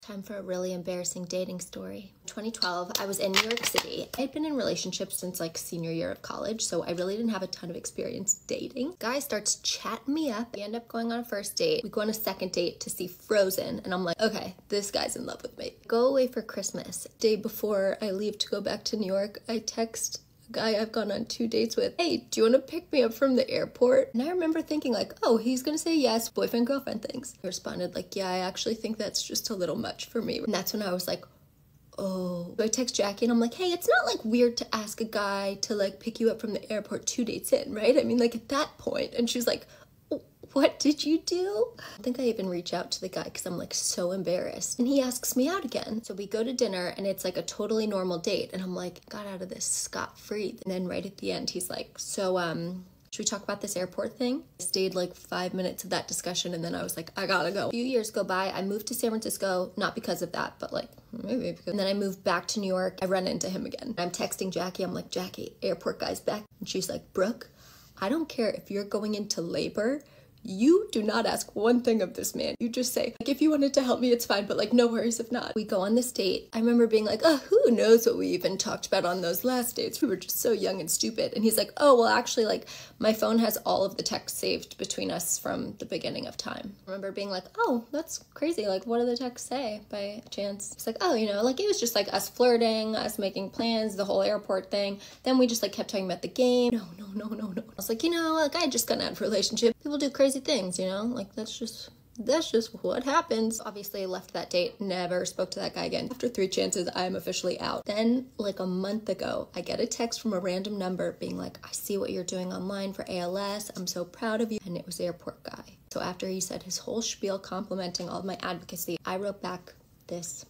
Time for a really embarrassing dating story. 2012, I was in New York City. I'd been in relationships since like senior year of college, so I really didn't have a ton of experience dating. Guy starts chatting me up. We end up going on a first date. We go on a second date to see Frozen, and I'm like, okay, this guy's in love with me. Go away for Christmas. Day before I leave to go back to New York, I text guy I've gone on 2 dates with, hey, do you want to pick me up from the airport? And I remember thinking like, oh, he's gonna say yes, boyfriend girlfriend things. I responded like, yeah, I actually think that's just a little much for me. And that's when I was like, oh. So I text Jackie and I'm like, hey, it's not like weird to ask a guy to like pick you up from the airport 2 dates in, right? I mean, like at that point. And she's like, what did you do? I think I even reach out to the guy because I'm like so embarrassed. And he asks me out again. So we go to dinner and it's like a totally normal date. And I'm like, got out of this scot-free. And then right at the end, he's like, so should we talk about this airport thing? I stayed like 5 minutes of that discussion and then I was like, I gotta go. A few years go by, I moved to San Francisco, not because of that, but like maybe because. And then I moved back to New York. I run into him again. I'm texting Jackie, I'm like, Jackie, airport guy's back. And she's like, Brooke, I don't care if you're going into labor, you do not ask one thing of this man. You just say, like, if you wanted to help me, it's fine, but like, no worries if not. We go on this date. I remember being like, oh, who knows what we even talked about on those last dates? We were just so young and stupid. And he's like, oh, well, actually, like, my phone has all of the texts saved between us from the beginning of time. I remember being like, oh, that's crazy. Like, what do the texts say by chance? It's like, oh, you know, like, it was just like us flirting, us making plans, the whole airport thing. Then we just like kept talking about the game. No. I was like, you know, like, I just got out of a relationship. People do crazy things, you know, like that's just what happens. Obviously I left that date, never spoke to that guy again. After 3 chances, I'm officially out. Then like a month ago, I get a text from a random number being like, I see what you're doing online for ALS. I'm so proud of you. And it was the airport guy. So after he said his whole spiel complimenting all of my advocacy, I wrote back this.